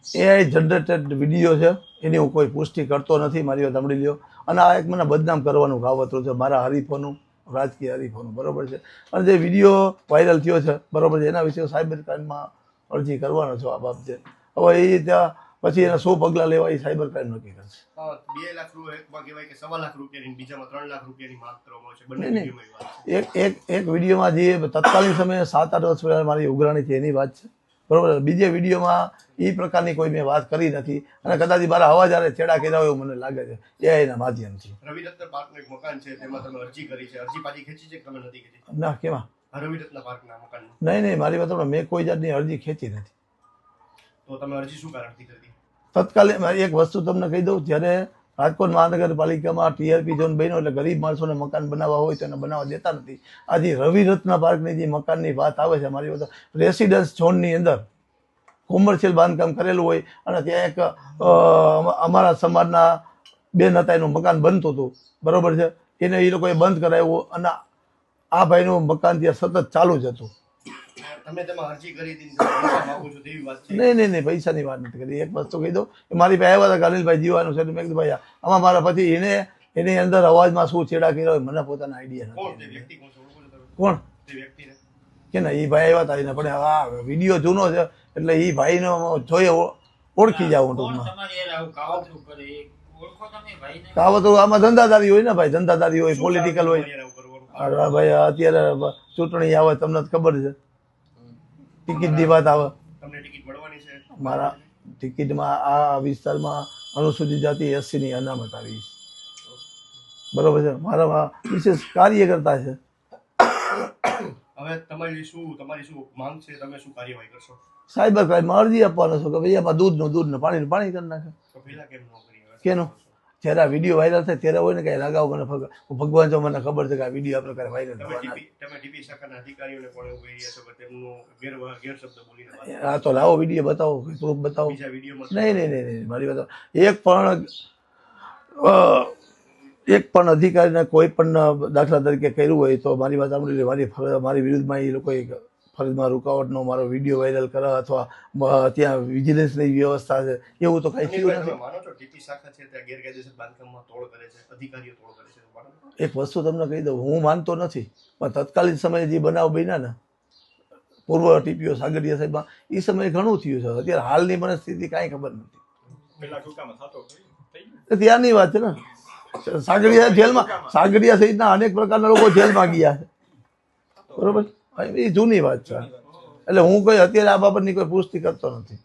AI generated video છે, એની હું કોઈ પુષ્ટિ કરતો નથી, મારી વાત સાંભળી લ્યો. અને આ એક મને બદનામ કરવાનું કાવતરું છે મારા હરીફોનું, રાજકીય હરીફોનું, બરાબર છે. અને જે વિડીયો વાયરલ થયો છે, બરાબર છે, એના વિશે સાયબર ક્રાઇમમાં અરજી કરવાનો છો આ બાબતે. હવે એ ત્યાં પછી એના 100 પગલાં લેવા એ સાયબર ક્રાઇમ નક્કી કરશે. 2 લાખ રૂપિયા કહેવાય કે 1.25 લાખ રૂપિયાની, બીજામાં 3 લાખ રૂપિયાની માંગ કરવામાં આવશે. બંને નહીં, વિડીયોમાં એક વિડીયોમાં જે તત્કાલીન સમયે 7-8 વર્ષ પહેલાં મારી ઉઘરાણી છે એની વાત છે, બરાબર. બીજા વિડીયોમાં એ પ્રકારની કોઈ મેં વાત કરી નથી, અને કદાચ મારા અવાજ આરે છેડા કર્યા હોય એવું મને લાગે છે એઆઈના માધ્યમથી. રવિરત્ન પાર્કનું એક મકાન છે, તેમાં તમે અરજી કરી છે, અરજી પાછી ખેંચી છે કે તમે નથી ખેંચી? ના, કેમાં? રવિરત્ન પાર્કના મકાન. નહીં, મારી વાત મેં કોઈ જાતની અરજી ખેંચી નથી. તો તમે અરજી શું કારણથી કરી? તત્કાલીન એક વસ્તુ તમને કહી દઉં, જ્યારે રાજકોટ મહાનગરપાલિકામાં TRP ઝોન બન્યો એટલે ગરીબ માણસોને મકાન બનાવવા હોય તો એને બનાવવા દેતા નથી. આજે રવિરત્ન પાર્કની જે મકાનની વાત આવે છે, મારી વાત રેસિડન્સ ઝોનની અંદર કોમર્શિયલ બાંધકામ કરેલું હોય, અને ત્યાં એક અમારા સમાજના બેન હતા, એનું મકાન બનતું હતું, બરાબર છે. એને એ લોકોએ બંધ કરાવ્યું, અને આ ભાઈનું મકાન ત્યાં સતત ચાલુ જ હતું. તમે તેમાં અરજી કરી હતી, પૈસા માંગો છો તેવી વાત છે? નહીં, પૈસાની વાત નથી કરી. એક વસ્તુ કહી દઉં, મારી પાસે આવ્યા હતા કે અનિલભાઈ જીવાનું છે, મેં કીધું ભાઈ આમાં મારા પછી એની અંદર અવાજમાં શું છેડા કર્યા હોય મને પોતાના આઈડિયા નથી. કોણ કે ના, એ ભાઈ આવ્યા હતા એને, પણ આ વિડીયો જૂનો છે એટલે એ ભાઈનો જોઈએ ઓળખી જાવ ટૂંકમાં. કાવતરું આમાં ધંધાદારી હોય ને ભાઈ, ધંધાદારી હોય, પોલિટિકલ હોય. ભાઈ અત્યારે ચૂંટણી આવે તમને ખબર છે, ટિકિટની વાત આવે. મારા ટિકિટમાં આ વિસ્તારમાં અનુસૂચિત જાતિ SCની અનામત આવી, બરોબર છે. મારામાં વિશેષ કાર્યકર્તા છે. હવે તમારી શું માંગ છે? તમે શું કાર્યવાહી કરશો? સાયબર ક્રાઇમમાં અરજી આપવાનો છો કે ભાઈ આમાં દૂધ ને પાણી કરી નાખે. કેનો? જ્યારે આ વિડીયો વાયરલ થાય ત્યારે હોય ને કે લગાવ મને ભગવાન, જો મને ખબર છે કે આ વિડીયો આ પ્રકારે વાયરલ થવાના. હા, તો લાવો વિડીયો બતાવો, પ્રૂફ બતાવો. નહીં, મારી વાત એક પણ અધિકારીને કોઈ પણ દાખલા તરીકે કર્યું હોય તો મારી વાત સાંભળી, મારી વિરુદ્ધમાં એ લોકોએ ફરજમાં રૂકાવટનો મારો વિડીયો વાયરલ કરે અથવા ત્યાં વિજિલન્સની વ્યવસ્થા છે, એવું તો કઈ થયું નથી. એક વસ્તુ તમને કહી દઉં, હું માનતો નથી, પણ તત્કાલીન સમયે જે બનાવ બન્યા ને પૂર્વ TPO સાગરિયા સાહેબમાં, એ સમયે ઘણું થયું છે. અત્યારે હાલની મને સ્થિતિ કાંઈ ખબર નથી. ત્યારની વાત છે ને, સાગરિયા જેલમાં, સાગરિયા સહિતના અનેક પ્રકારના લોકો જેલમાં ગયા છે, બરોબર. એ જૂની વાત છે, એટલે હું કોઈ અત્યારે આ બાબતની કોઈ પુષ્ટિ કરતો નથી.